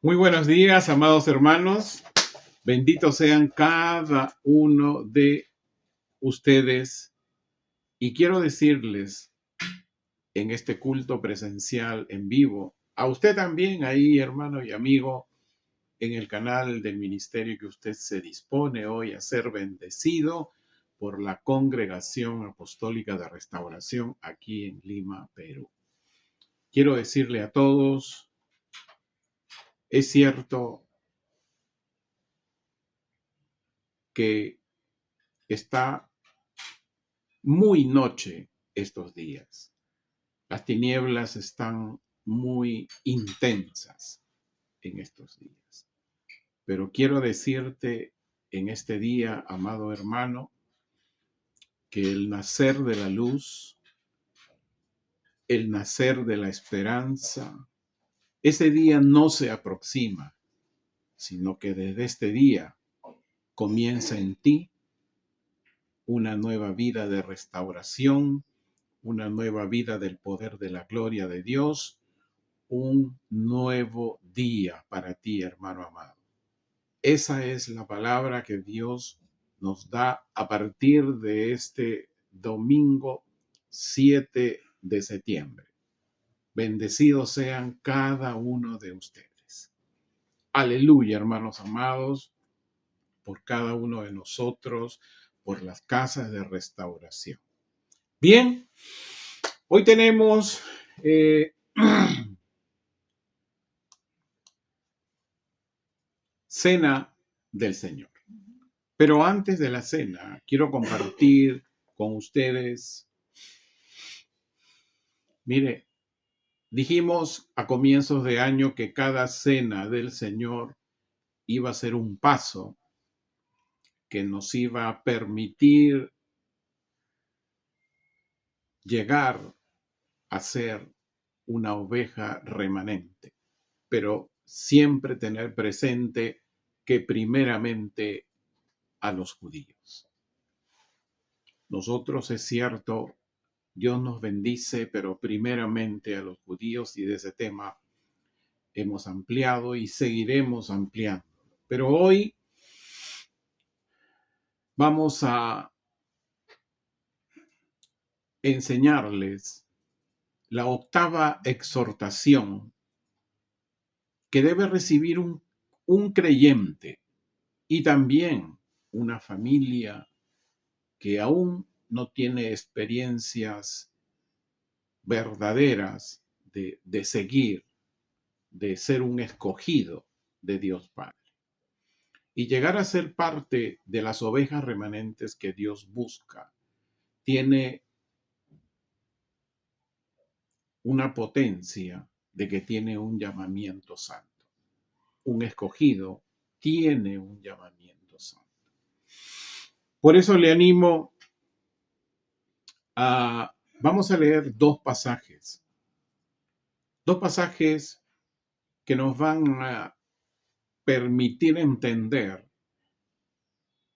Muy buenos días, amados hermanos. Benditos sean cada uno de ustedes. Y quiero decirles en este culto presencial en vivo, a usted también ahí, hermano y amigo, en el canal del ministerio que usted se dispone hoy a ser bendecido por la Congregación Apostólica de Restauración aquí en Lima, Perú. Quiero decirle a todos, es cierto que está muy noche estos días. Las tinieblas están muy intensas en estos días. Pero quiero decirte en este día, amado hermano, que el nacer de la luz, el nacer de la esperanza, ese día no se aproxima, sino que desde este día comienza en ti una nueva vida de restauración, una nueva vida del poder de la gloria de Dios, un nuevo día para ti, hermano amado. Esa es la palabra que Dios nos da a partir de este domingo 7 de septiembre. Bendecidos sean cada uno de ustedes. Aleluya, hermanos amados, por cada uno de nosotros, por las casas de restauración. Bien, hoy tenemos cena del Señor. Pero antes de la cena, quiero compartir con ustedes, mire, dijimos a comienzos de año que cada cena del Señor iba a ser un paso que nos iba a permitir llegar a ser una oveja remanente, pero siempre tener presente que primeramente a los judíos. Nosotros, es cierto, Dios nos bendice, pero primeramente a los judíos, y de ese tema hemos ampliado y seguiremos ampliando. Pero hoy vamos a enseñarles la octava exhortación que debe recibir un creyente y también una familia que aún no tiene experiencias verdaderas de seguir, de ser un escogido de Dios Padre y llegar a ser parte de las ovejas remanentes que Dios busca. Tiene una potencia de que tiene un llamamiento santo. Un escogido tiene un llamamiento santo. Por eso le animo vamos a leer dos pasajes que nos van a permitir entender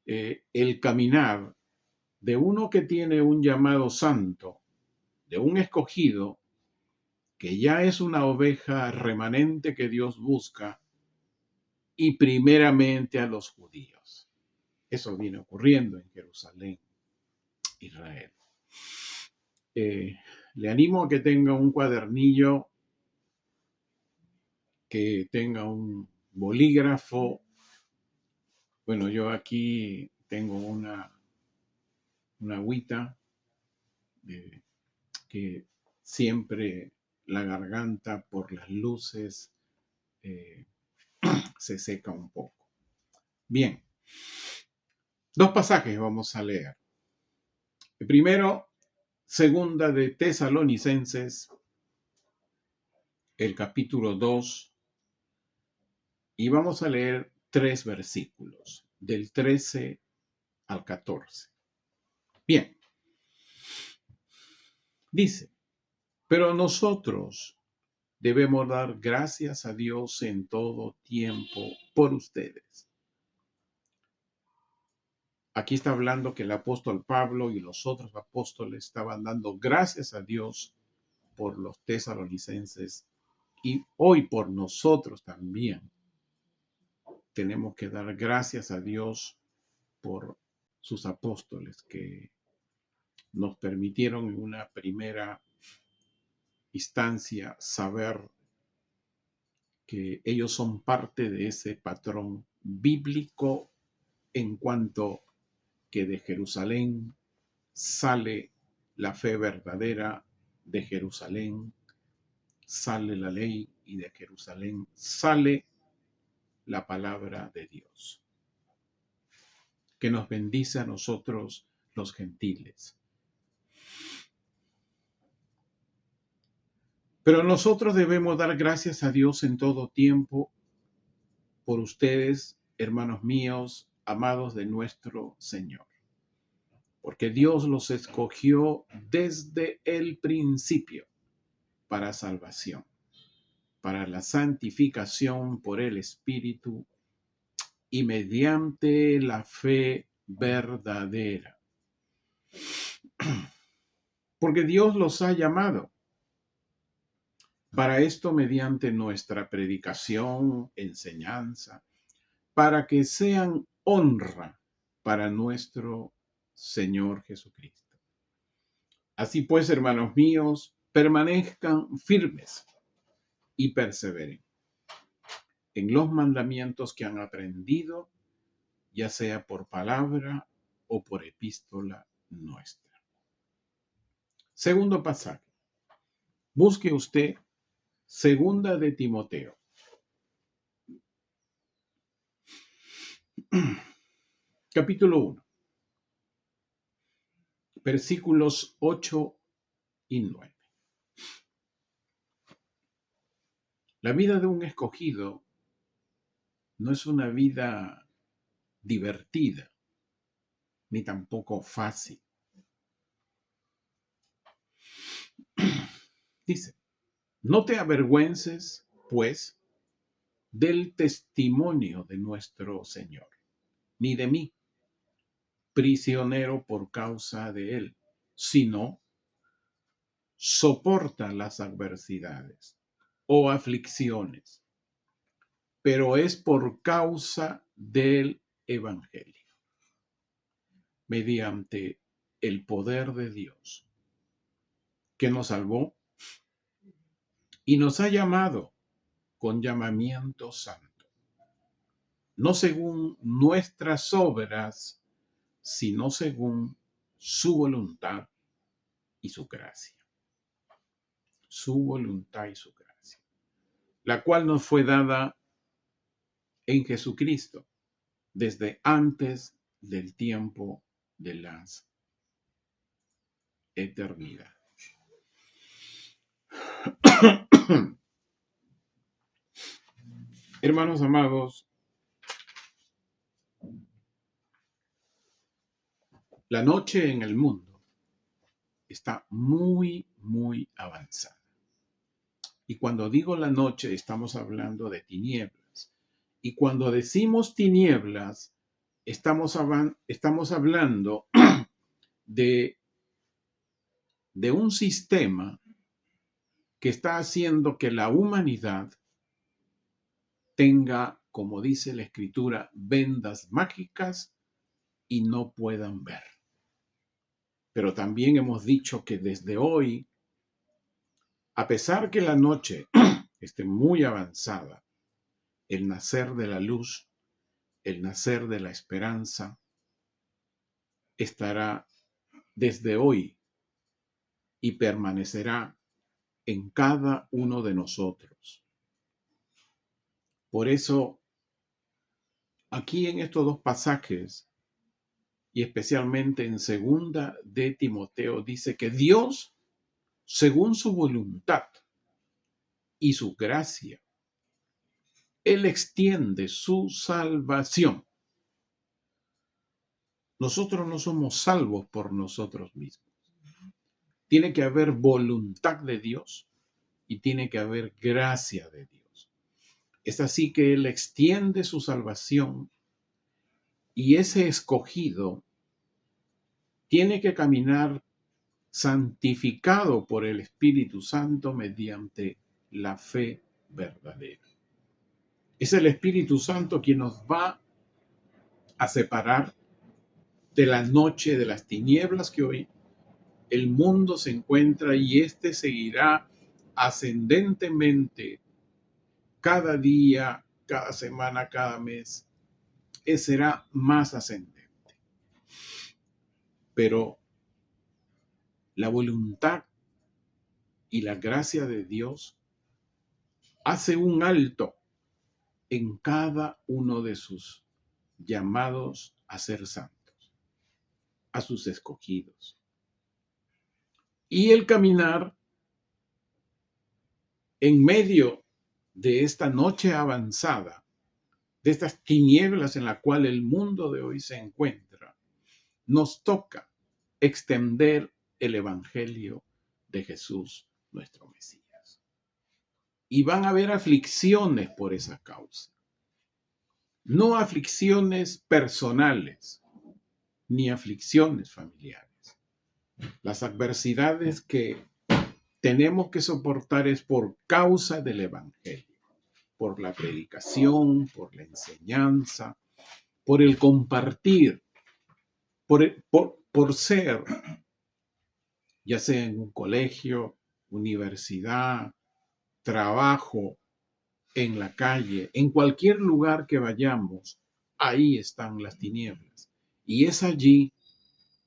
el caminar de uno que tiene un llamado santo, de un escogido, que ya es una oveja remanente que Dios busca, y primeramente a los judíos. Eso viene ocurriendo en Jerusalén, Israel. Le animo a que tenga un cuadernillo, que tenga un bolígrafo. Bueno, yo aquí tengo una agüita que siempre la garganta por las luces se seca un poco. Bien, dos pasajes vamos a leer. El primero, segunda de Tesalonicenses, el capítulo 2, y vamos a leer 3 versículos, del 13 al 14. Bien, dice, pero nosotros debemos dar gracias a Dios en todo tiempo por ustedes. Aquí está hablando que el apóstol Pablo y los otros apóstoles estaban dando gracias a Dios por los tesalonicenses y hoy por nosotros también, tenemos que dar gracias a Dios por sus apóstoles que nos permitieron en una primera instancia saber que ellos son parte de ese patrón bíblico en cuanto que de Jerusalén sale la fe verdadera, de Jerusalén sale la ley y de Jerusalén sale la palabra de Dios, que nos bendice a nosotros los gentiles. Pero nosotros debemos dar gracias a Dios en todo tiempo por ustedes, hermanos míos, amados de nuestro Señor, porque Dios los escogió desde el principio para salvación, para la santificación por el Espíritu y mediante la fe verdadera. Porque Dios los ha llamado para esto mediante nuestra predicación, enseñanza, para que sean honra para nuestro Señor Jesucristo. Así pues, hermanos míos, permanezcan firmes y perseveren en los mandamientos que han aprendido, ya sea por palabra o por epístola nuestra. Segundo pasaje. Busque usted Segunda de Timoteo. Capítulo 1. Versículos 8 y 9. La vida de un escogido no es una vida divertida, ni tampoco fácil. Dice, no te avergüences, pues, del testimonio de nuestro Señor, ni de mí, prisionero por causa de Él, sino soporta las adversidades o aflicciones, pero es por causa del Evangelio, mediante el poder de Dios, que nos salvó y nos ha llamado con llamamiento santo, no según nuestras obras, sino según su voluntad y su gracia. Su voluntad y su gracia, la cual nos fue dada en Jesucristo desde antes del tiempo de las eternidades. Hermanos amados, la noche en el mundo está muy, muy avanzada. Y cuando digo la noche, estamos hablando de tinieblas. Y cuando decimos tinieblas, estamos hablando de un sistema que está haciendo que la humanidad tenga, como dice la Escritura, vendas mágicas y no puedan ver. Pero también hemos dicho que desde hoy, a pesar que la noche esté muy avanzada, el nacer de la luz, el nacer de la esperanza, estará desde hoy y permanecerá en cada uno de nosotros. Por eso, aquí en estos dos pasajes, y especialmente en Segunda de Timoteo, dice que Dios, según su voluntad y su gracia, Él extiende su salvación. Nosotros no somos salvos por nosotros mismos. Tiene que haber voluntad de Dios y tiene que haber gracia de Dios. Es así que Él extiende su salvación y ese escogido tiene que caminar santificado por el Espíritu Santo mediante la fe verdadera. Es el Espíritu Santo quien nos va a separar de la noche, de las tinieblas que hoy el mundo se encuentra, y este seguirá ascendentemente cada día, cada semana, cada mes. Será más ascendente. Pero la voluntad y la gracia de Dios hace un alto en cada uno de sus llamados a ser santos, a sus escogidos. Y el caminar en medio de esta noche avanzada, de estas tinieblas en la cual el mundo de hoy se encuentra, nos toca extender el Evangelio de Jesús, nuestro Mesías. Y van a haber aflicciones por esa causa. No aflicciones personales, ni aflicciones familiares. Las adversidades que tenemos que soportar es por causa del Evangelio, por la predicación, por la enseñanza, por el compartir, por ser, ya sea en un colegio, universidad, trabajo, en la calle, en cualquier lugar que vayamos, ahí están las tinieblas. Y es allí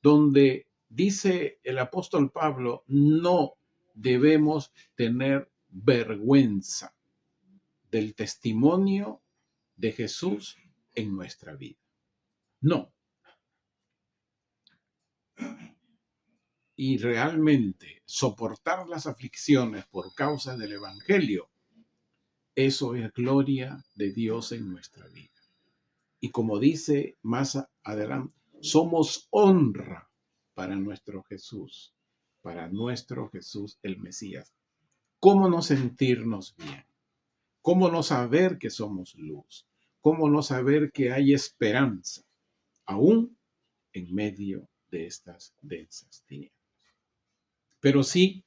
donde dice el apóstol Pablo, no debemos tener vergüenza del testimonio de Jesús en nuestra vida. No. Y realmente soportar las aflicciones por causa del Evangelio, eso es gloria de Dios en nuestra vida. Y como dice más adelante, somos honra para nuestro Jesús el Mesías. ¿Cómo no sentirnos bien? ¿Cómo no saber que somos luz? ¿Cómo no saber que hay esperanza, aún en medio de estas densas tinieblas? Pero sí,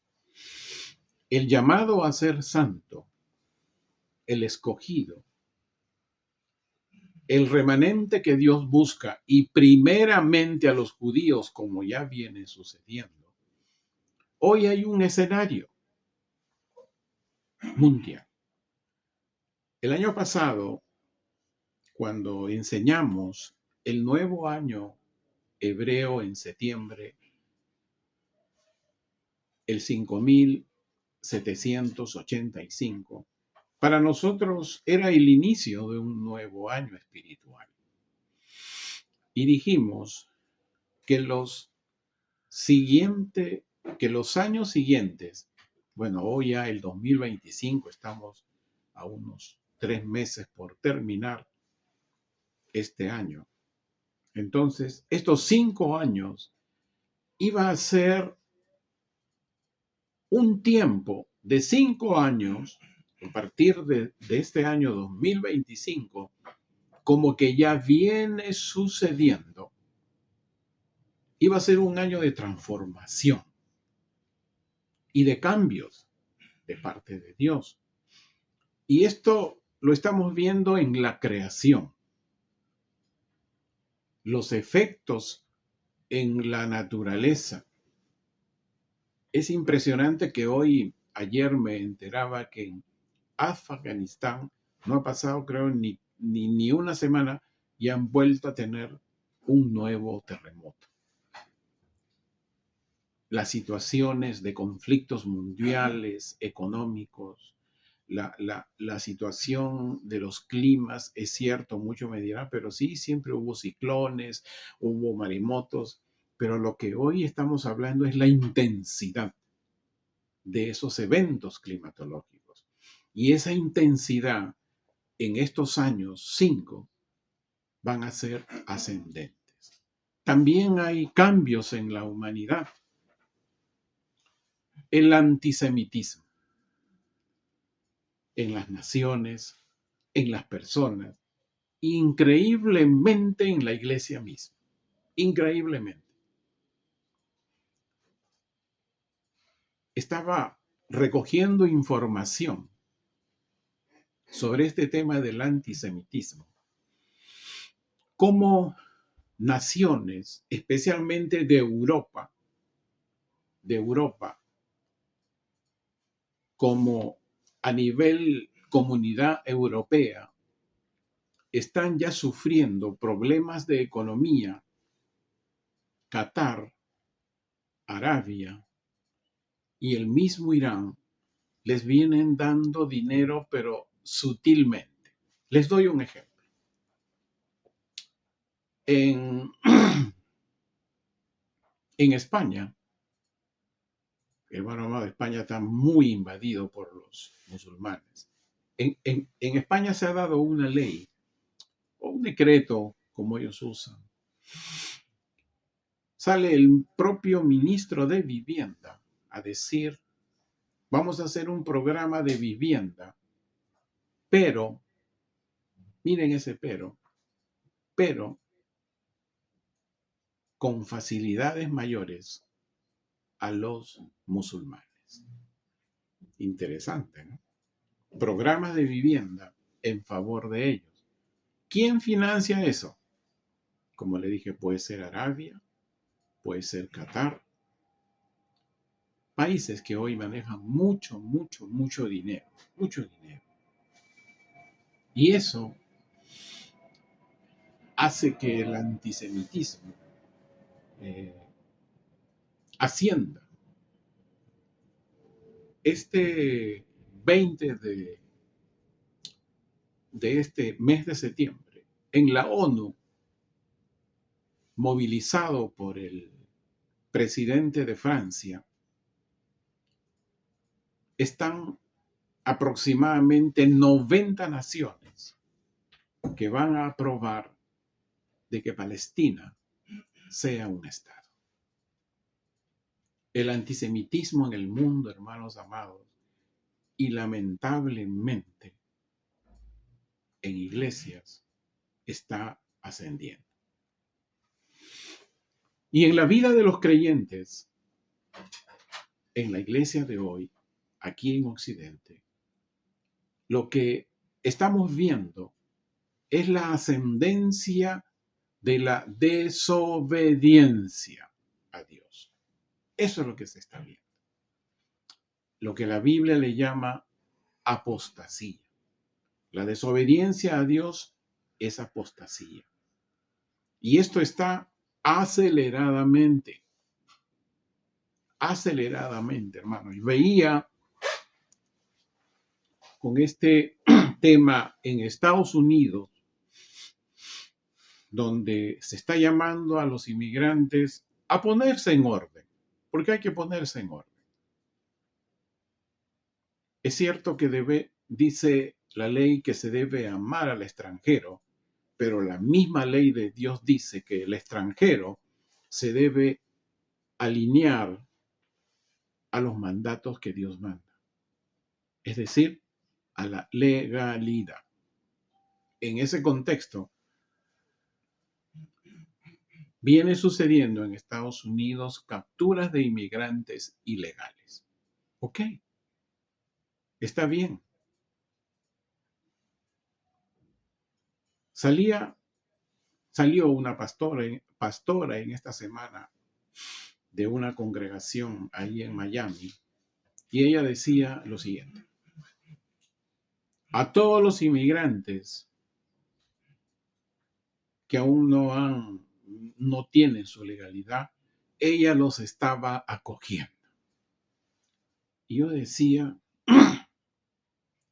el llamado a ser santo, el escogido, el remanente que Dios busca, y primeramente a los judíos, como ya viene sucediendo, hoy hay un escenario mundial. El año pasado, cuando enseñamos el nuevo año hebreo en septiembre, el 5785, para nosotros era el inicio de un nuevo año espiritual. Y dijimos que los años siguientes, bueno, hoy ya el 2025, estamos a unos 3 meses por terminar este año. Entonces, estos 5 años iba a ser un tiempo de 5 años, a partir de este año 2025, como que ya viene sucediendo. Iba a ser un año de transformación y de cambios de parte de Dios. Y esto lo estamos viendo en la creación. Los efectos en la naturaleza. Es impresionante que ayer me enteraba que en Afganistán no ha pasado, creo, ni una semana y han vuelto a tener un nuevo terremoto. Las situaciones de conflictos mundiales, económicos, la situación de los climas, es cierto, mucho me dirán, pero sí, siempre hubo ciclones, hubo maremotos, pero lo que hoy estamos hablando es la intensidad de esos eventos climatológicos. Y esa intensidad en estos años 5 van a ser ascendentes. También hay cambios en la humanidad. El antisemitismo en las naciones, en las personas, increíblemente en la iglesia misma. Increíblemente. Estaba recogiendo información sobre este tema del antisemitismo. Cómo naciones, especialmente de Europa, como a nivel comunidad europea, están ya sufriendo problemas de economía. Qatar, Arabia y el mismo Irán les vienen dando dinero, pero sutilmente. Les doy un ejemplo. En, en España, hermano amado, España está muy invadido por los musulmanes. En España se ha dado una ley o un decreto, como ellos usan. Sale el propio ministro de Vivienda a decir, vamos a hacer un programa de vivienda, pero, miren ese pero con facilidades mayores a los musulmanes. Interesante, ¿no? Programas de vivienda en favor de ellos. ¿Quién financia eso? Como le dije, puede ser Arabia, puede ser Qatar. Países que hoy manejan mucho dinero. Mucho dinero. Y eso hace que el antisemitismo ascienda. Este 20 de este mes de septiembre, en la ONU, movilizado por el presidente de Francia, están aproximadamente 90 naciones que van a aprobar de que Palestina sea un Estado. El antisemitismo en el mundo, hermanos amados, y lamentablemente en iglesias está ascendiendo. Y en la vida de los creyentes, en la iglesia de hoy, aquí en Occidente, lo que estamos viendo es la ascendencia de la desobediencia a Dios. Eso es lo que se está viendo. Lo que la Biblia le llama apostasía. La desobediencia a Dios es apostasía. Y esto está aceleradamente, hermano. Y veía con este tema en Estados Unidos, donde se está llamando a los inmigrantes a ponerse en orden, porque hay que ponerse en orden. Es cierto que dice la ley que se debe amar al extranjero, pero la misma ley de Dios dice que el extranjero se debe alinear a los mandatos que Dios manda, es decir, a la legalidad. En ese contexto, viene sucediendo en Estados Unidos capturas de inmigrantes ilegales. Ok, está bien. Salió una pastora en esta semana de una congregación ahí en Miami, y ella decía lo siguiente: a todos los inmigrantes que aún no tienen su legalidad, ella los estaba acogiendo. Y yo decía,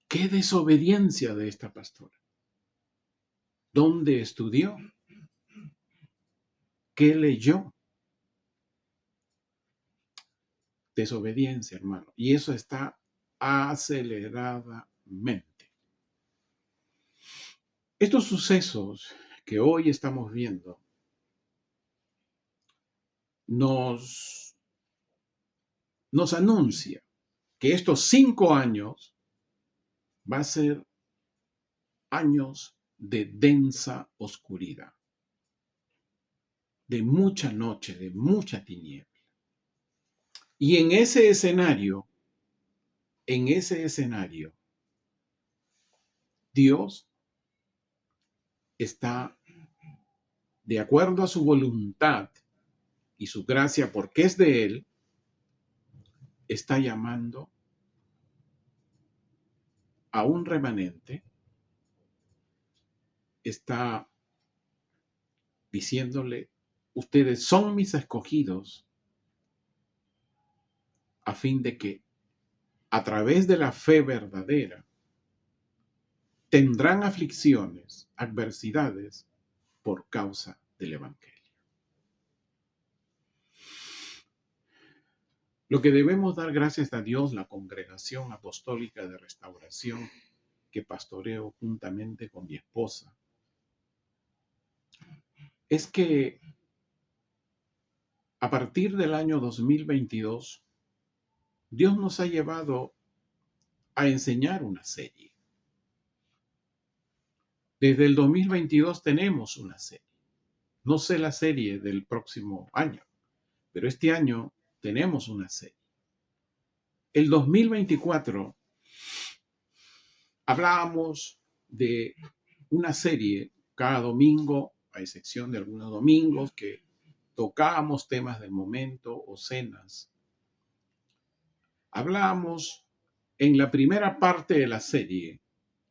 qué desobediencia de esta pastora. ¿Dónde estudió? ¿Qué leyó? Desobediencia, hermano. Y eso está aceleradamente. Estos sucesos que hoy estamos viendo nos anuncia que estos 5 años va a ser años de densa oscuridad, de mucha noche, de mucha tiniebla. Y en ese escenario, Dios está, de acuerdo a su voluntad y su gracia, porque es de Él, está llamando a un remanente, está diciéndole, ustedes son mis escogidos, a fin de que a través de la fe verdadera tendrán aflicciones, adversidades por causa del Evangelio. Lo que debemos dar gracias a Dios, la Congregación Apostólica de Restauración, que pastoreo juntamente con mi esposa, es que a partir del año 2022, Dios nos ha llevado a enseñar una serie. Desde el 2022 tenemos una serie. No sé la serie del próximo año, pero este año tenemos una serie. El 2024 hablábamos de una serie cada domingo, a excepción de algunos domingos que tocábamos temas del momento o cenas. Hablábamos en la primera parte de la serie,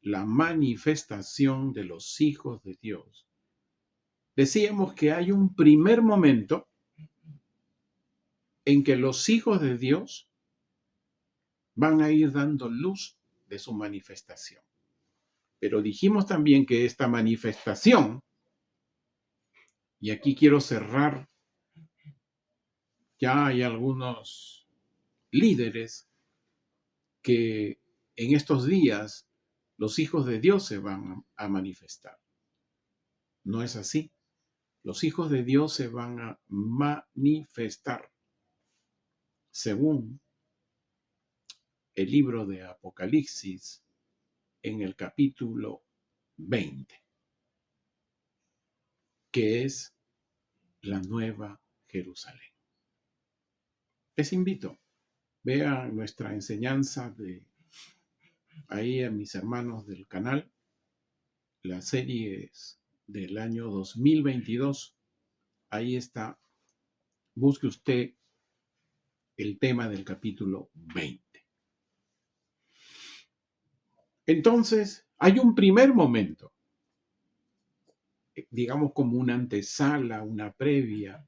la manifestación de los hijos de Dios. Decíamos que hay un primer momento en que los hijos de Dios van a ir dando luz de su manifestación. Pero dijimos también que esta manifestación, y aquí quiero cerrar, ya hay algunos líderes que en estos días los hijos de Dios se van a manifestar. No es así. Los hijos de Dios se van a manifestar según el libro de Apocalipsis en el capítulo 20, que es la Nueva Jerusalén. Les invito, vean nuestra enseñanza de ahí a mis hermanos del canal, la serie es del año 2022, ahí está, busque usted el tema del capítulo 20. Entonces, hay un primer momento, digamos como una antesala, una previa,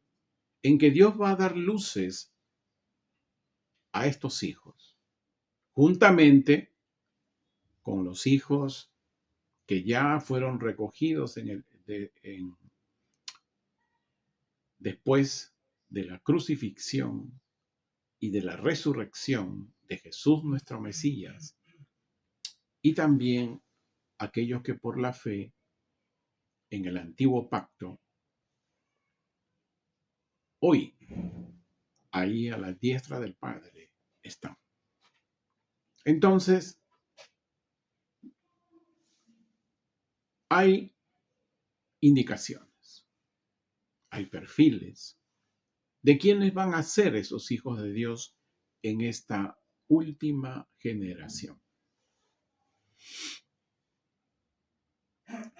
en que Dios va a dar luces a estos hijos, juntamente con los hijos que ya fueron recogidos después de la crucifixión y de la resurrección de Jesús nuestro Mesías, y también aquellos que por la fe en el antiguo pacto, hoy, ahí a la diestra del Padre, están. Entonces, hay indicaciones, hay perfiles de quiénes van a ser esos hijos de Dios en esta última generación.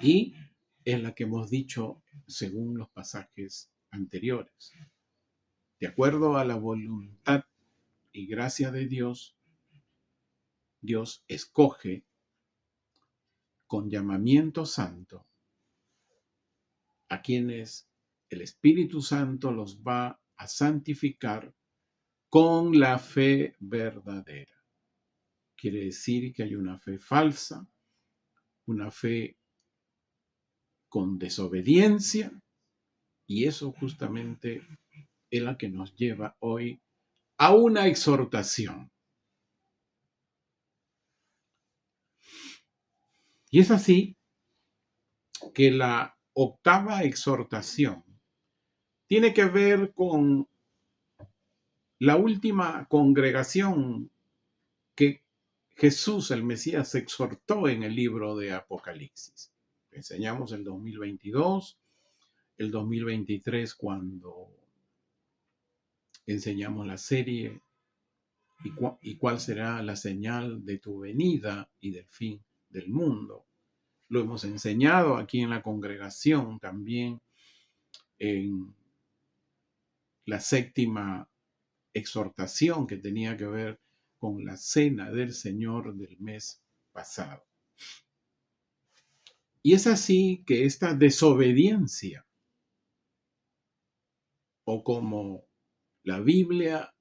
Y es la que hemos dicho según los pasajes anteriores. De acuerdo a la voluntad y gracia de Dios, Dios escoge con llamamiento santo a quienes el Espíritu Santo los va a santificar con la fe verdadera. Quiere decir que hay una fe falsa, una fe con desobediencia, y eso justamente es la que nos lleva hoy a una exhortación. Y es así que la octava exhortación tiene que ver con la última congregación que Jesús, el Mesías, exhortó en el libro de Apocalipsis. Enseñamos el 2022, el 2023 cuando enseñamos la serie y cuál será la señal de tu venida y del fin del mundo. lo hemos enseñado aquí en la congregación, también en la séptima exhortación que tenía que ver con la cena del Señor del mes pasado. Y es así que esta desobediencia, o como la Biblia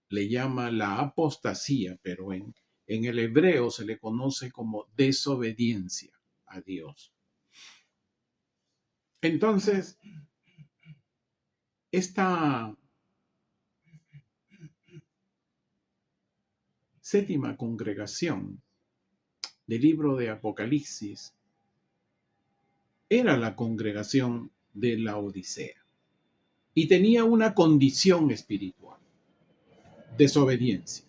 le llama la apostasía, pero en el hebreo se le conoce como desobediencia a Dios. Entonces, esta séptima congregación del libro de Apocalipsis era la congregación de la Odisea y tenía una condición espiritual: desobediencia,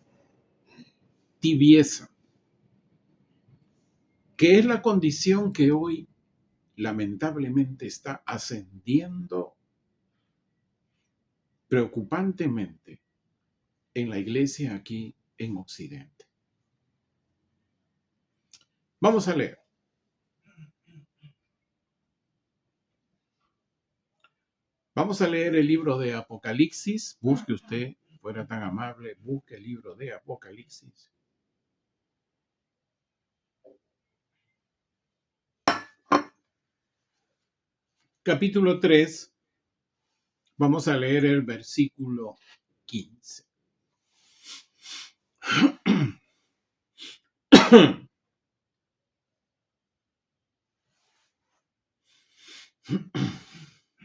tibieza, que es la condición que hoy lamentablemente está ascendiendo preocupantemente en la iglesia aquí en Occidente. Vamos a leer. Vamos a leer el libro de Apocalipsis. Busque usted, fuera tan amable, busque el libro de Apocalipsis. Capítulo 3. Vamos a leer el versículo 15.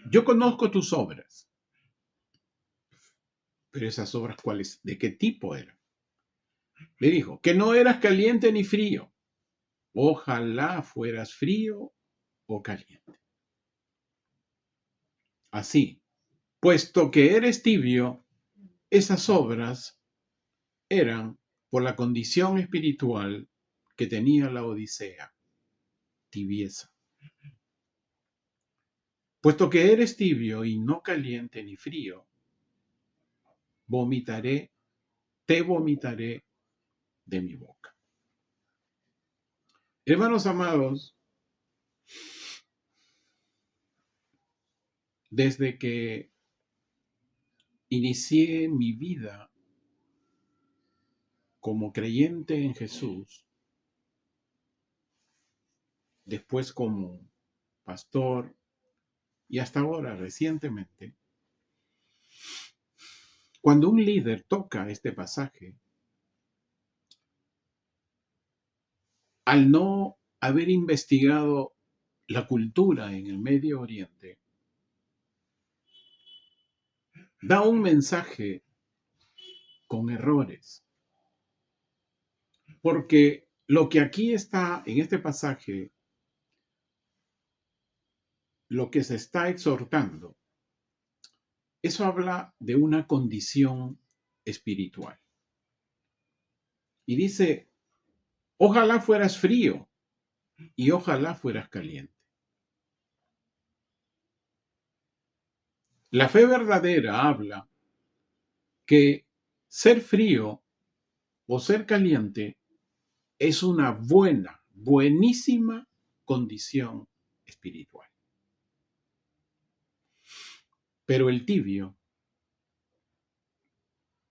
Yo conozco tus obras, pero esas obras, ¿cuáles? ¿De qué tipo eran? Le dijo, que no eras caliente ni frío. Ojalá fueras frío o caliente. Así, puesto que eres tibio, esas obras eran por la condición espiritual que tenía la Odisea, tibieza. Puesto que eres tibio y no caliente ni frío, te vomitaré de mi boca. Hermanos amados, desde que inicié mi vida como creyente en Jesús, después como pastor y hasta ahora recientemente, cuando un líder toca este pasaje, al no haber investigado la cultura en el Medio Oriente, da un mensaje con errores. Porque lo que aquí está en este pasaje, lo que se está exhortando, eso habla de una condición espiritual. Y dice, ojalá fueras frío y ojalá fueras caliente. La fe verdadera habla que ser frío o ser caliente es una buenísima condición espiritual. Pero el tibio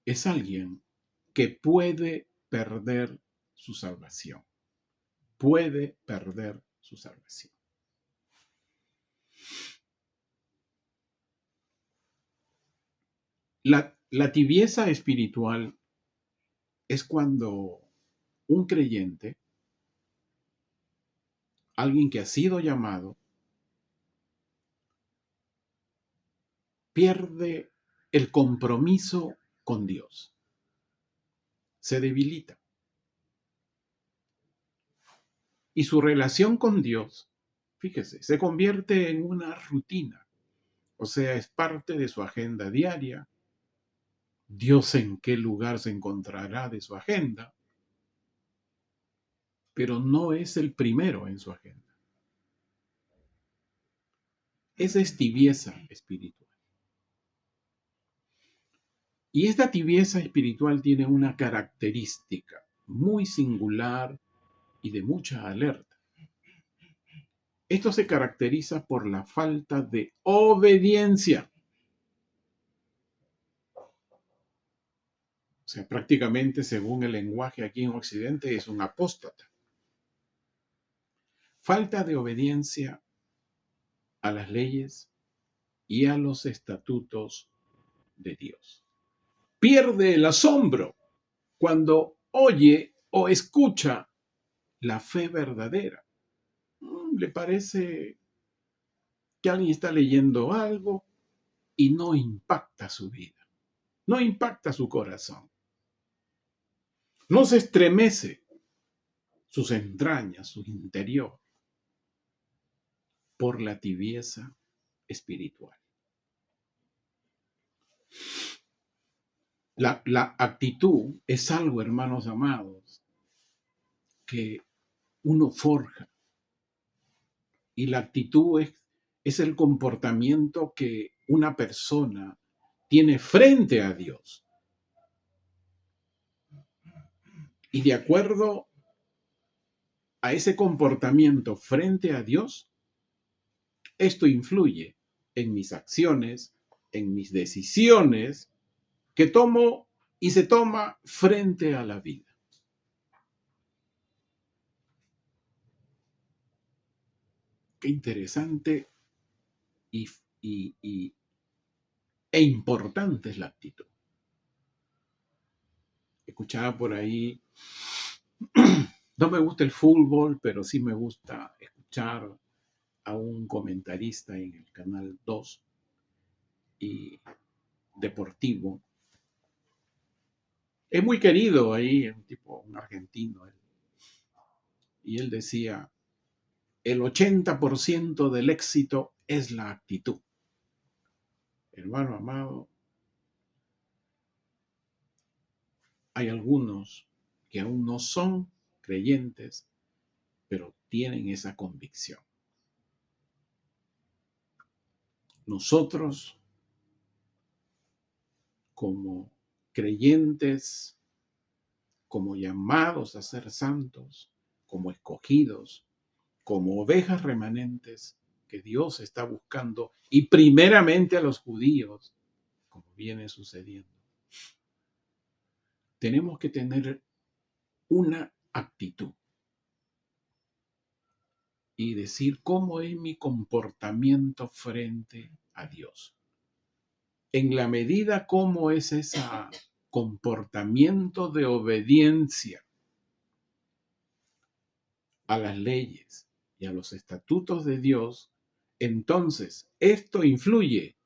es alguien que puede perder su salvación. Puede perder su salvación. La tibieza espiritual es cuando un creyente, alguien que ha sido llamado, pierde el compromiso con Dios. Se debilita. Y su relación con Dios, fíjese, se convierte en una rutina. O sea, es parte de su agenda diaria. Dios en qué lugar se encontrará de su agenda, pero no es el primero en su agenda. Esa es tibieza espiritual. Y esta tibieza espiritual tiene una característica muy singular y de mucha alerta. Esto se caracteriza por la falta de obediencia. O sea, prácticamente según el lenguaje aquí en Occidente es un apóstata. Falta de obediencia a las leyes y a los estatutos de Dios. Pierde el asombro cuando oye o escucha la fe verdadera. Le parece que alguien está leyendo algo y no impacta su vida, no impacta su corazón, no se estremece sus entrañas, su interior, por la tibieza espiritual. La actitud es algo, hermanos amados, que uno forja. Y la actitud es el comportamiento que una persona tiene frente a Dios. Y de acuerdo a ese comportamiento frente a Dios, esto influye en mis acciones, en mis decisiones que tomo y se toma frente a la vida. Qué interesante y, e importante es la actitud. Escuchaba por ahí, no me gusta el fútbol, pero sí me gusta escuchar a un comentarista en el Canal 2 y deportivo. Es muy querido ahí, un argentino. Y él decía, el 80% del éxito es la actitud. Hermano amado, hay algunos que aún no son creyentes, pero tienen esa convicción. Nosotros, como creyentes, como llamados a ser santos, como escogidos, como ovejas remanentes que Dios está buscando, y primeramente a los judíos, como viene sucediendo, tenemos que tener una actitud y decir cómo es mi comportamiento frente a Dios. En la medida cómo es ese comportamiento de obediencia a las leyes y a los estatutos de Dios, entonces esto influye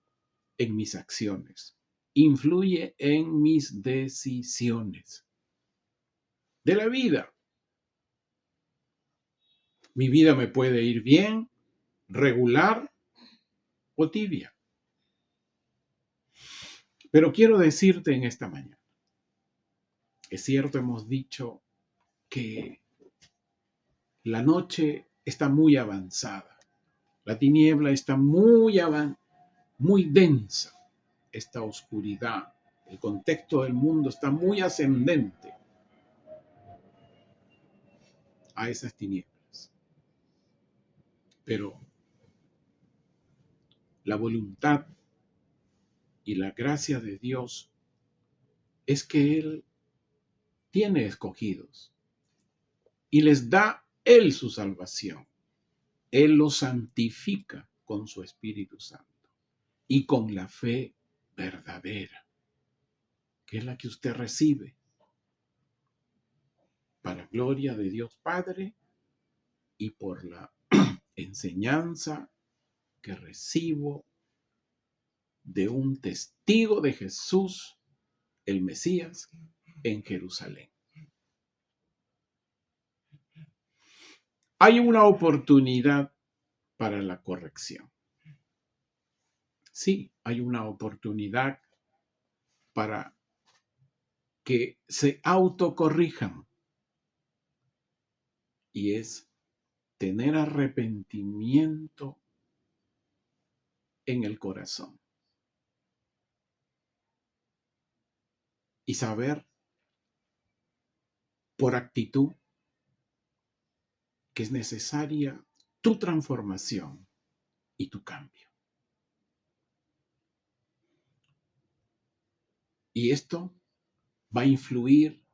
en mis acciones, influye en mis decisiones de la vida. Mi vida me puede ir bien, regular o tibia. Pero quiero decirte en esta mañana, es cierto, hemos dicho que la noche está muy avanzada, la tiniebla está muy densa, esta oscuridad, el contexto del mundo está muy ascendente a esas tinieblas. Pero la voluntad y la gracia de Dios es que Él tiene escogidos y les da Él su salvación. Él los santifica con su Espíritu Santo y con la fe verdadera, que es la que usted recibe para gloria de Dios Padre y por la enseñanza que recibo de un testigo de Jesús, el Mesías, en Jerusalén. Hay una oportunidad para la corrección. Sí, hay una oportunidad para que se autocorrijan. Y es tener arrepentimiento en el corazón. Y saber por actitud que es necesaria tu transformación y tu cambio. Y esto va a influir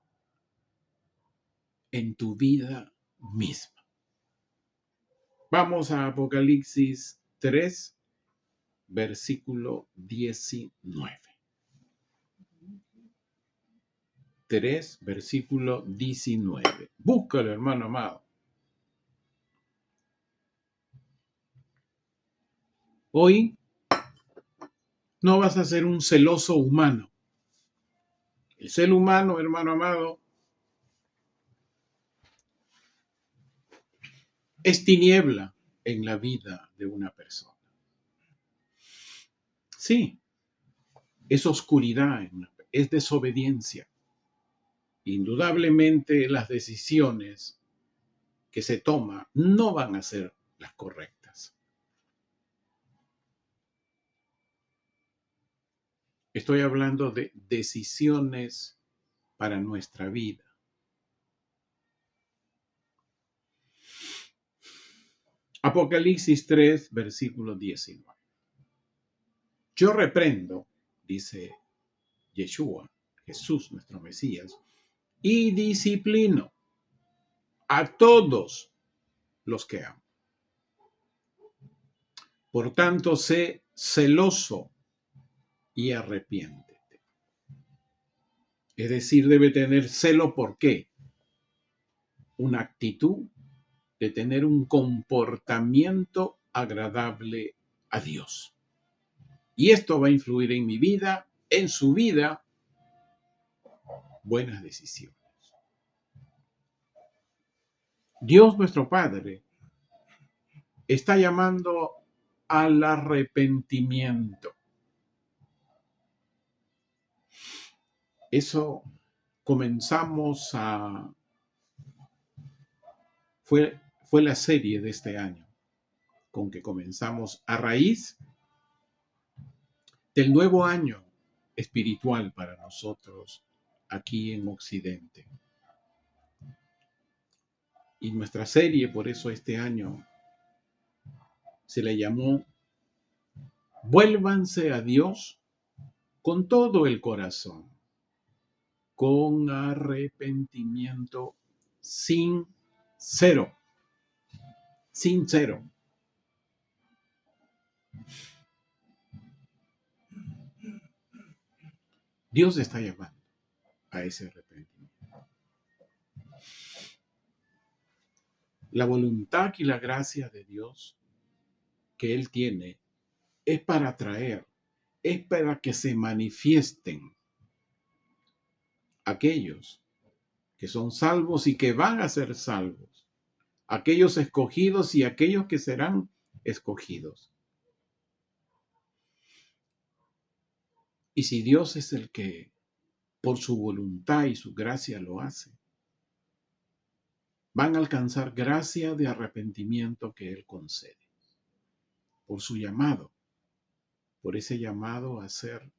en tu vida misma. Vamos a Apocalipsis 3, versículo 19. 3, versículo 19. Búscalo, hermano amado. Hoy no vas a ser un celoso humano. El ser humano, hermano amado, es tiniebla en la vida de una persona. Sí, es oscuridad, es desobediencia. Indudablemente las decisiones que se toman no van a ser las correctas. Estoy hablando de decisiones para nuestra vida. Apocalipsis 3, versículo 19. Yo reprendo, dice Yeshua, Jesús, nuestro Mesías, y disciplino a todos los que amo. Por tanto, sé celoso y arrepiéntete. Es decir, debe tener celo. ¿Por qué? Una actitud de tener un comportamiento agradable a Dios. Y esto va a influir en mi vida, en su vida, buenas decisiones. Dios nuestro Padre está llamando al arrepentimiento. Eso comenzamos a... Fue la serie de este año con que comenzamos a raíz del nuevo año espiritual para nosotros aquí en Occidente. Y nuestra serie, por eso este año, se le llamó Vuélvanse a Dios con todo el corazón, con arrepentimiento sincero. Dios está llamando a ese arrepentimiento. La voluntad y la gracia de Dios que Él tiene es para atraer, es para que se manifiesten aquellos que son salvos y que van a ser salvos, aquellos escogidos y aquellos que serán escogidos. Y si Dios es el que por su voluntad y su gracia lo hace, van a alcanzar gracia de arrepentimiento que Él concede por su llamado, por ese llamado a ser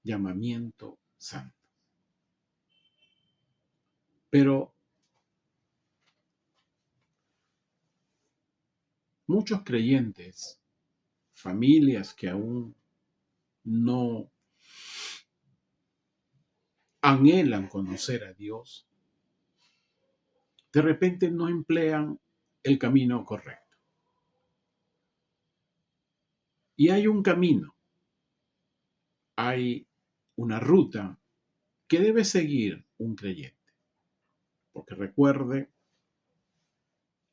llamamiento santo. Pero muchos creyentes, familias que aún no anhelan conocer a Dios, de repente no emplean el camino correcto. Y hay un camino, hay una ruta que debe seguir un creyente. Porque recuerde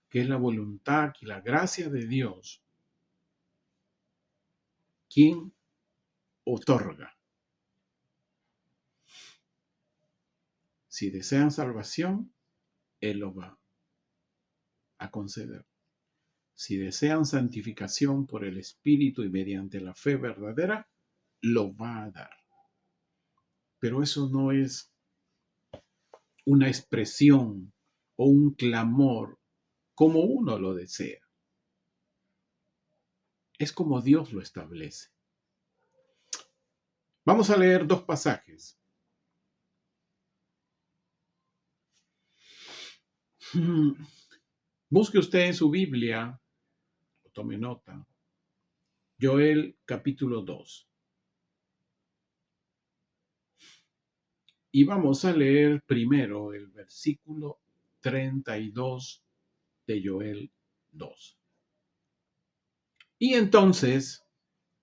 que es la voluntad y la gracia de Dios quien otorga. Si desean salvación, Él lo va a conceder. Si desean santificación por el Espíritu y mediante la fe verdadera, lo va a dar. Pero eso no es una expresión o un clamor como uno lo desea. Es como Dios lo establece. Vamos a leer dos pasajes. Busque usted en su Biblia, o tome nota, Joel capítulo 2. Y vamos a leer primero el versículo 32 de Joel 2. Y entonces,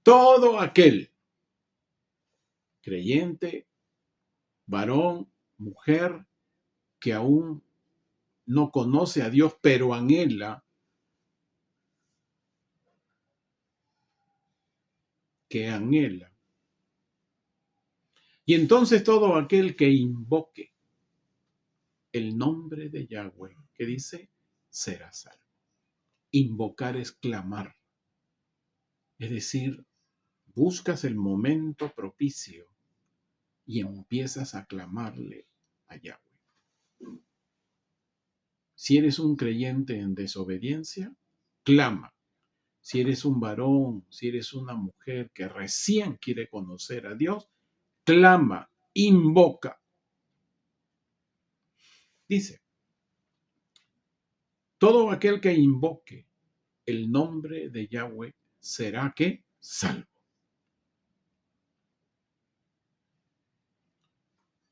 todo aquel creyente, varón, mujer, que aún no conoce a Dios, pero anhela, que anhela. Y entonces todo aquel que invoque el nombre de Yahweh, que dice, será salvo. Invocar es clamar. Es decir, buscas el momento propicio y empiezas a clamarle a Yahweh. Si eres un creyente en desobediencia, clama. Si eres un varón, si eres una mujer que recién quiere conocer a Dios, clama, invoca. Dice, todo aquel que invoque el nombre de Yahweh será que salvo.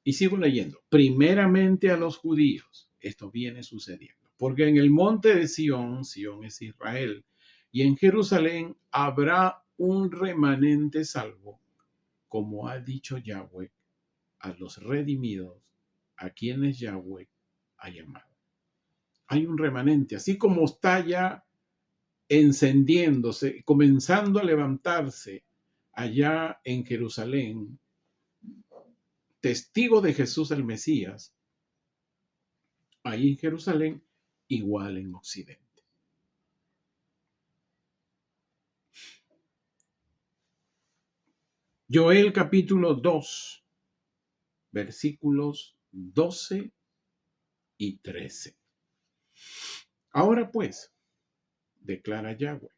Y sigo leyendo. Primeramente a los judíos. Esto viene sucediendo. Porque en el monte de Sión, Sión es Israel, y en Jerusalén habrá un remanente salvo, como ha dicho Yahweh, a los redimidos, a quienes Yahweh ha llamado. Hay un remanente, así como está ya encendiéndose, comenzando a levantarse allá en Jerusalén, testigo de Jesús el Mesías, ahí en Jerusalén, igual en Occidente. Joel capítulo 2, versículos 12 y 13. Ahora pues, declara Yahweh,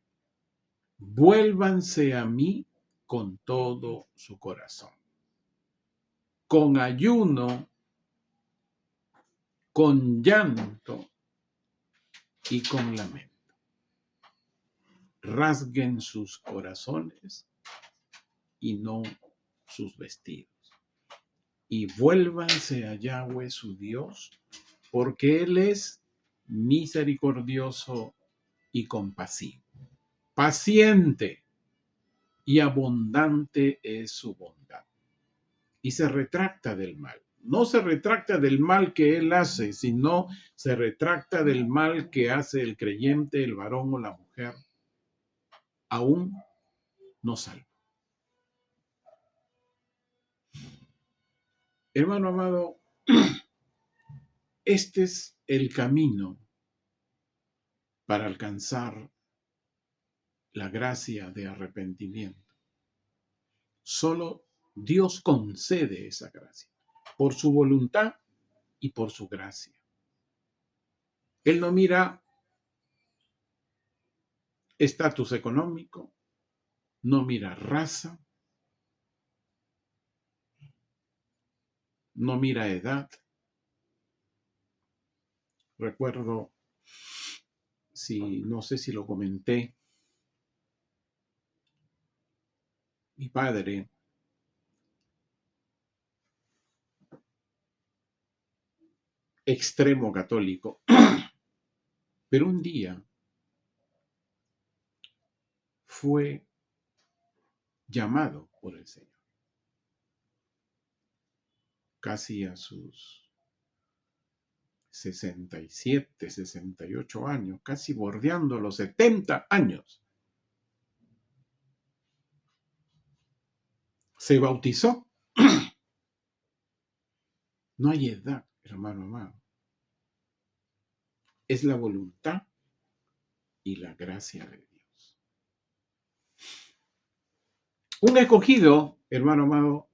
vuélvanse a mí con todo su corazón, con ayuno, con llanto y con lamento. Rasguen sus corazones y no sus vestidos. Y vuélvanse a Yahweh su Dios, porque Él es misericordioso y compasivo, paciente y abundante es su bondad. Y se retracta del mal. No se retracta del mal que Él hace, sino se retracta del mal que hace el creyente, el varón o la mujer, aún no salvo. Hermano amado, este es el camino para alcanzar la gracia de arrepentimiento. Solo Dios concede esa gracia, por su voluntad y por su gracia. Él no mira estatus económico, no mira raza, no mira edad. Recuerdo, no sé si lo comenté, mi padre extremo católico, pero un día fue llamado por el Señor, casi a sus 67, 68 años, casi bordeando los 70 años. Se bautizó. No hay edad, hermano amado. Es la voluntad y la gracia de Dios. Un escogido, hermano amado,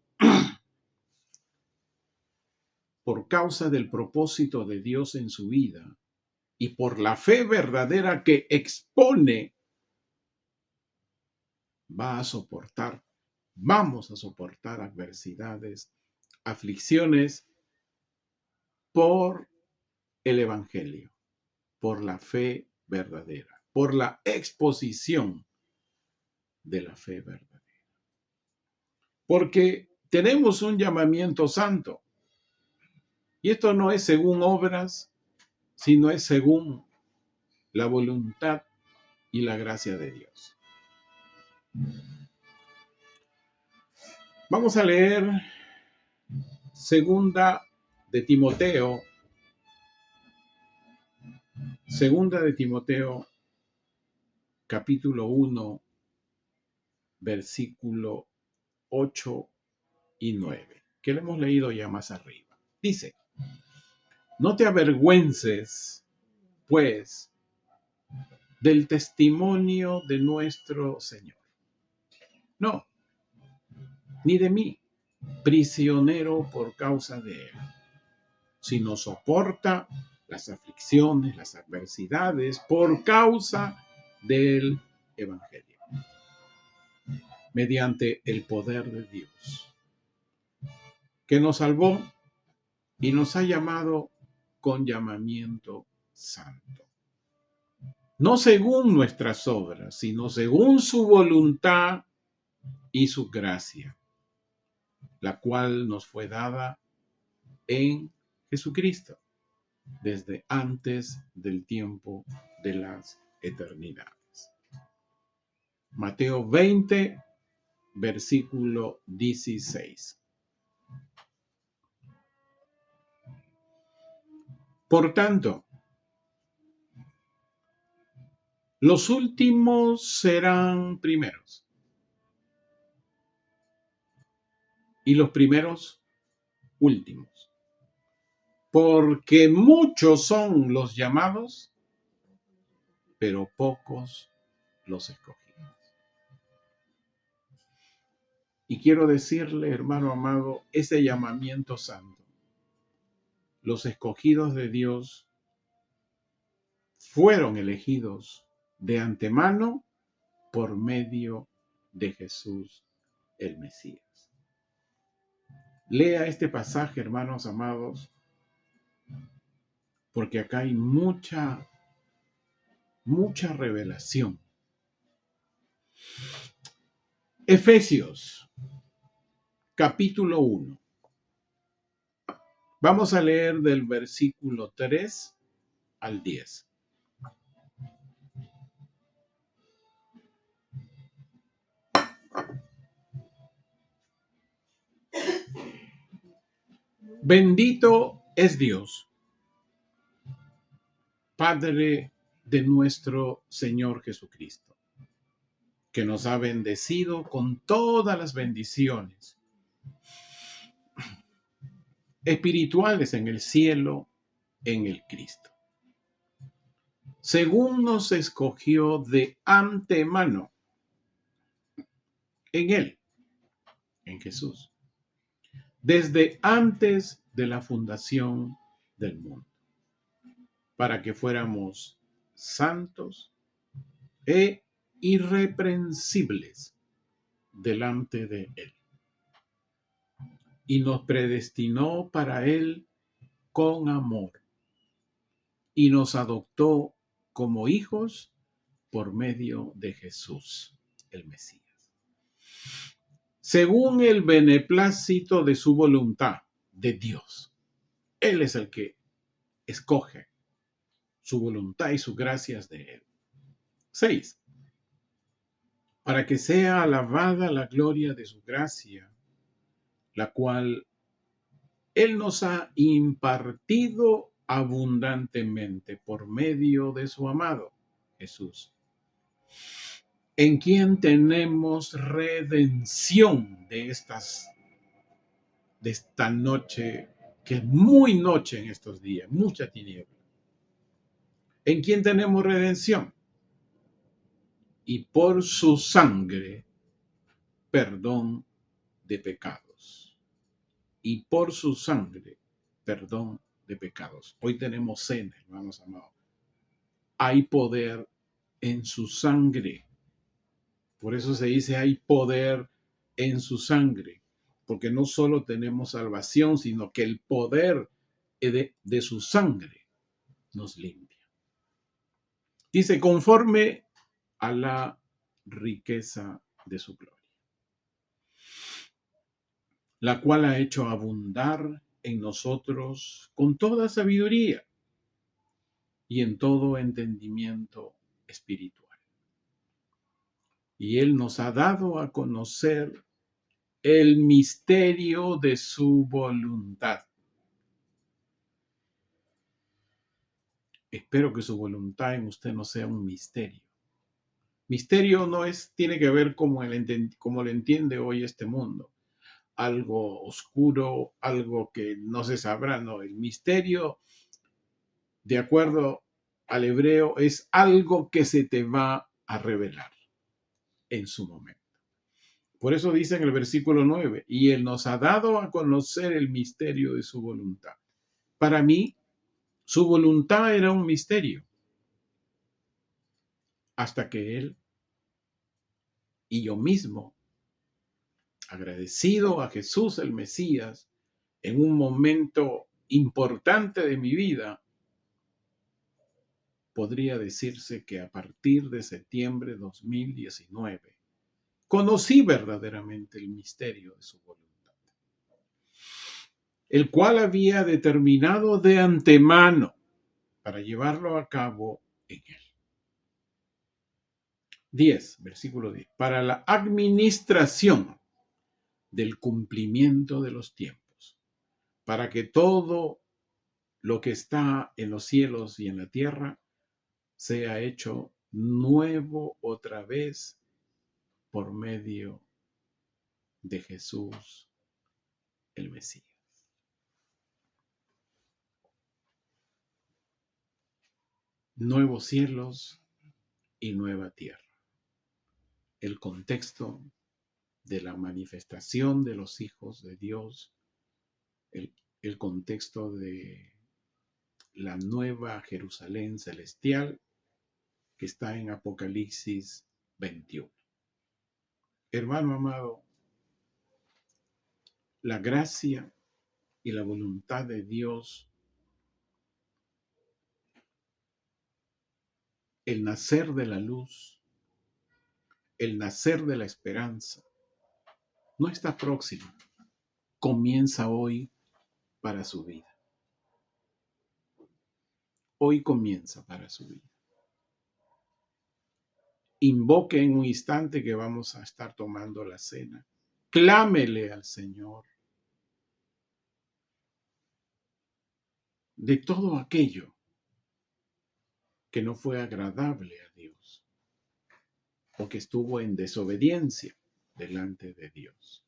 por causa del propósito de Dios en su vida y por la fe verdadera que expone, vamos a soportar adversidades, aflicciones por el Evangelio. por la fe verdadera, por la exposición de la fe verdadera. Porque tenemos un llamamiento santo. Y esto no es según obras, sino es según la voluntad y la gracia de Dios. Vamos a leer segunda de Timoteo, capítulo 1, versículo 8 y 9, que lo hemos leído ya más arriba. Dice: no te avergüences, pues, del testimonio de nuestro Señor. No, ni de mí, prisionero por causa de Él, sino soporta las aflicciones, las adversidades por causa del Evangelio, mediante el poder de Dios, que nos salvó y nos ha llamado con llamamiento santo. No según nuestras obras, sino según su voluntad y su gracia, la cual nos fue dada en Jesucristo desde antes del tiempo de las eternidades. Mateo 20, versículo 16. Por tanto, los últimos serán primeros y los primeros últimos. Porque muchos son los llamados, pero pocos los escogidos. Y quiero decirle, hermano amado, ese llamamiento santo, los escogidos de Dios fueron elegidos de antemano por medio de Jesús el Mesías. Lea este pasaje, hermanos amados, porque acá hay mucha revelación. Efesios, capítulo 1. Vamos a leer del versículo 3 al 10. Bendito es Dios, Padre de nuestro Señor Jesucristo, que nos ha bendecido con todas las bendiciones espirituales en el cielo, en el Cristo, según nos escogió de antemano en Él, en Jesús, desde antes de la fundación del mundo, para que fuéramos santos e irreprensibles delante de Él. Y nos predestinó para Él con amor, y nos adoptó como hijos por medio de Jesús, el Mesías, según el beneplácito de su voluntad, de Dios. Él es el que escoge su voluntad y sus gracias de Él. 6. Para que sea alabada la gloria de su gracia, la cual Él nos ha impartido abundantemente por medio de su amado Jesús, en quien tenemos redención de esta noche, que es muy noche en estos días, mucha tiniebla. En quien tenemos redención, y por su sangre perdón de pecados. Y por su sangre perdón de pecados. Hoy tenemos cena, hermanos amados. Hay poder en su sangre. Por eso se dice hay poder en su sangre. Porque no solo tenemos salvación, sino que el poder de su sangre nos limpia. Dice, conforme a la riqueza de su gloria, la cual ha hecho abundar en nosotros con toda sabiduría y en todo entendimiento espiritual. Y Él nos ha dado a conocer el misterio de su voluntad. Espero que su voluntad en usted no sea un misterio. Misterio no tiene que ver como lo entiende hoy este mundo. Algo oscuro, algo que no se sabrá. No, el misterio, de acuerdo al hebreo, es algo que se te va a revelar en su momento. Por eso dice en el versículo 9, y Él nos ha dado a conocer el misterio de su voluntad. Para mí, su voluntad era un misterio, hasta que Él y yo mismo, agradecido a Jesús el Mesías, en un momento importante de mi vida, podría decirse que a partir de septiembre de 2019, conocí verdaderamente el misterio de su voluntad, el cual había determinado de antemano para llevarlo a cabo en él. 10, versículo 10, para la administración del cumplimiento de los tiempos, para que todo lo que está en los cielos y en la tierra sea hecho nuevo otra vez por medio de Jesús el Mesías. Nuevos cielos y nueva tierra. El contexto de la manifestación de los hijos de Dios, el contexto de la nueva Jerusalén celestial que está en Apocalipsis 21. Hermano amado, la gracia y la voluntad de Dios, el nacer de la luz, el nacer de la esperanza, no está próximo, comienza hoy para su vida. Hoy comienza para su vida. Invoque en un instante que vamos a estar tomando la cena. Clámele al Señor de todo aquello que no fue agradable a Dios o que estuvo en desobediencia delante de Dios.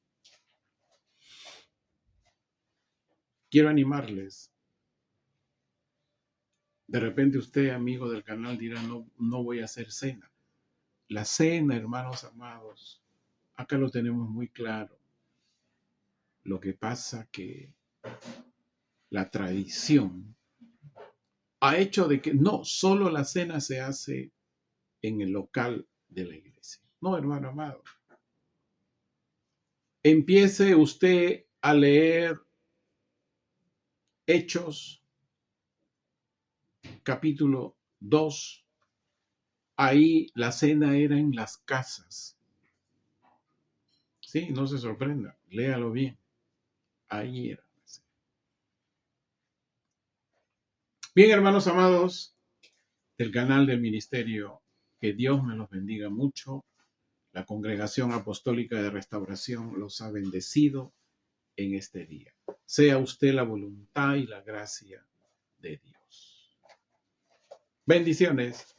Quiero animarles. De repente usted, amigo del canal, dirá, no voy a hacer cena. La cena, hermanos amados, acá lo tenemos muy claro. Lo que pasa que la tradición ha hecho de que no solo la cena se hace en el local de la iglesia. No, hermano amado. Empiece usted a leer Hechos, capítulo 2. Ahí la cena era en las casas. Sí, no se sorprenda, léalo bien. Ahí era. Bien, hermanos amados del canal del ministerio, que Dios me los bendiga mucho. La Congregación Apostólica de Restauración los ha bendecido en este día. Sea usted la voluntad y la gracia de Dios. Bendiciones.